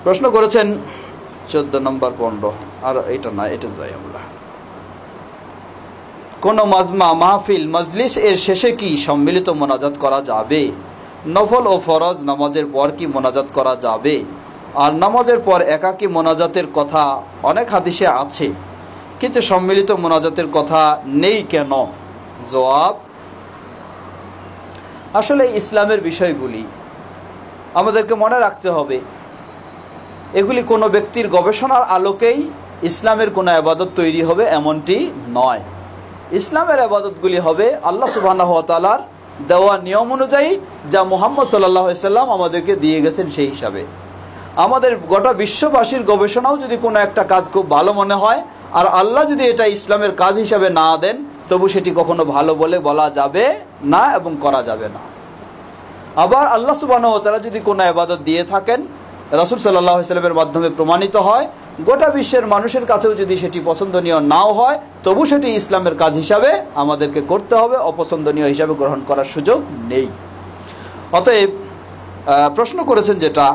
প্রশ্ন করেছেন 14 নম্বর 15 আর এটা না, এটা যাই আমরা। কোন মাজমা, মাহফিল, মজলিস এর শেষে কি সম্মিলিত মোনাজাত করা যাবে? নফল ও ফরজ নামাজের পর কি মোনাজাত করা যাবে? আর নামাজের পর একাকী মোনাজাতের কথা অনেক হাদিসে আছে, কিন্তু সম্মিলিত মোনাজাতের কথা নেই কেন? জবাব, আসলে ইসলামের বিষয়গুলি আমাদেরকে মনে রাখতে হবে, এগুলি কোনো ব্যক্তির গবেষণার আলোকেই ইসলামের কোনো ইবাদত তৈরি হবে এমনটি নয়। ইসলামের ইবাদতগুলি হবে আল্লাহ সুবহানাহু ওয়া তাআলার দেওয়া নিয়ম অনুযায়ী, যা মুহাম্মদ সাল্লাল্লাহু আলাইহি সাল্লাম আমাদেরকে দিয়ে গেছেন সেই হিসাবে। আমাদের গোটা বিশ্ববাসীর গবেষণাও যদি কোনো একটা কাজ খুব ভালো মনে হয়, আর আল্লাহ যদি এটা ইসলামের কাজ হিসাবে না দেন, তবু সেটি কখনো ভালো বলে বলা যাবে না এবং করা যাবে না। আবার আল্লাহ সুবহানাহু ওয়া তাআলা যদি কোনো ইবাদত দিয়ে থাকেন, রাসূল সাল্লাল্লাহু আলাইহি সাল্লামের মাধ্যমে প্রমাণিত হয়, গোটা বিশ্বের মানুষের কাছেও যদি সেটি পছন্দনীয় নাও হয়, তবু সেটি ইসলামের কাজ হিসাবে আমাদেরকে করতে হবে, অপছন্দনীয় হিসাবে গ্রহণ করার সুযোগ নেই। অতএব প্রশ্ন করেছেন যেটা,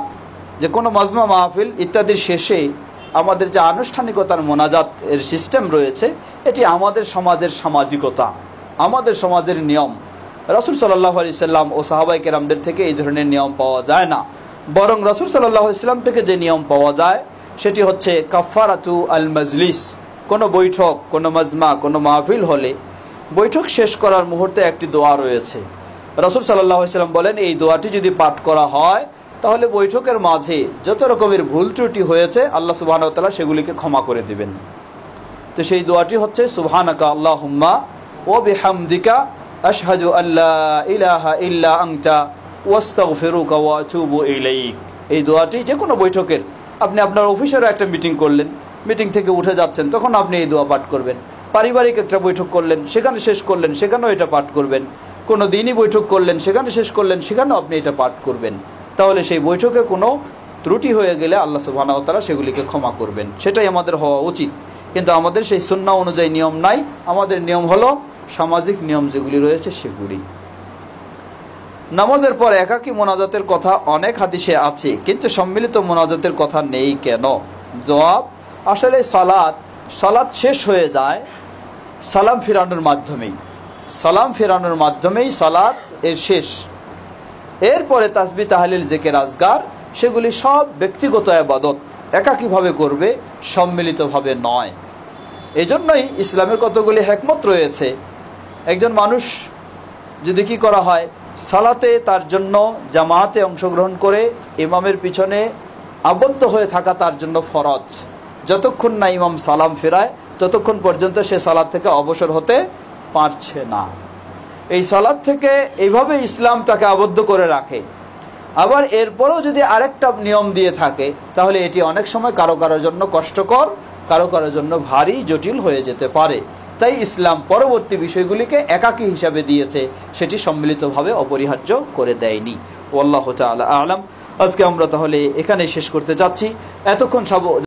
যে কোনো মাজমা, মাহফিল ইত্যাদির শেষে আমাদের যে আনুষ্ঠানিকতার মোনাজাত এর সিস্টেম রয়েছে, এটি আমাদের সমাজের সামাজিকতা, আমাদের সমাজের নিয়ম। রাসূল সাল্লাল্লাহু আলাইহি সাল্লাম ও সাহাবায়ে কেরামদের থেকে এই ধরনের নিয়ম পাওয়া যায় না, বরং রাসূল সাল্লাল্লাহু আলাইহি সাল্লাম থেকে যে নিয়ম পাওয়া যায় সেটি হচ্ছে কাফারাতু আল মাজলিস। কোনো বৈঠক, কোনো মাজমা, কোনো মাহফিল হলে বৈঠক শেষ করার মুহূর্তে একটি দোয়া রয়েছে। রাসূল সাল্লাল্লাহু আলাইহি সাল্লাম বলেন, এই দোয়াটি যদি পাঠ করা হয় তাহলে বৈঠকের মাঝে যত রকমের ভুল ত্রুটি হয়েছে আল্লাহ সুবহানাহু ওয়া তাআলা সেগুলিকে ক্ষমা করে দিবেন। তো সেই দোয়াটি হচ্ছে সুবহানাকা আল্লাহুম্মা ওয়া বিহামদিকা আশহাদু আল্লা ইলাহা ইল্লা আনতা ওয়াস্তাগফিরুকা ওয়া আতুবু ইলাইক। এই দোয়াটি যে কোনো বৈঠকের, আপনি আপনার অফিসেরও একটা মিটিং করলেন, মিটিং থেকে উঠে যাচ্ছেন, তখন আপনি এই দোয়া পাঠ করবেন। পারিবারিক একটা বৈঠক করলেন, সেখানে শেষ করলেন, সেখানেও এটা পাঠ করবেন। কোনো দিনই বৈঠক করলেন, সেখানে শেষ করলেন, সেখানেও আপনি এটা পাঠ করবেন। তাহলে সেই বৈঠকে কোনো ত্রুটি হয়ে গেলে আল্লাহ সুবহানাহু ওয়া তাআলা সেগুলিকে ক্ষমা করবেন, সেটাই আমাদের হওয়া উচিত। কিন্তু আমাদের সেই সুন্নাহ অনুযায়ী নিয়ম নাই, আমাদের নিয়ম হলো সামাজিক নিয়ম যেগুলি রয়েছে সেগুলি। নামাজের পর একাকী মোনাজাতের কথা অনেক হাদিসে আছে, কিন্তু সম্মিলিত মোনাজাতের কথা নেই কেন? জবাব, আসলে সালাত শেষ হয়ে যায় সালাম ফিরানোর মাধ্যমেই। সালাম ফিরানোর মাধ্যমেই সালাত এর শেষ। এরপরে তাসবিহ, তাহলিল, জিকির, আজকার সেগুলি সব ব্যক্তিগত ইবাদত, একাকীভাবে করবে, সম্মিলিতভাবে নয়। এজন্যই ইসলামের কতগুলি হিকমত রয়েছে। একজন মানুষ যদি কি করা হয়, সালাতে তার জন্য জামাতে অংশগ্রহণ করে ইমামের পিছনে আবদ্ধ হয়ে থাকা তার জন্য ফরজ। যতক্ষণ না ইমাম সালাম ফেরায় ততক্ষণ পর্যন্ত সে সালাত থেকে অবসর হতে পারছে না। এই সালাত থেকে এইভাবে ইসলাম তাকে আবদ্ধ করে রাখে। আবার এরপরেও যদি আরেকটা নিয়ম দিয়ে থাকে, তাহলে এটি অনেক সময় কারো কারোর জন্য কষ্টকর, কারো কারোর জন্য ভারী জটিল হয়ে যেতে পারে। তাই ইসলাম পরবর্তী বিষয়গুলিকে একাকী হিসাবে দিয়েছে, সেটি সম্মিলিতভাবে অপরিহার্য করে দেয়নি। আল্লাহু তাআলা আ'লাম। আজকে আমরা তাহলে এখানেই শেষ করতে যাচ্ছি। এতক্ষণ সব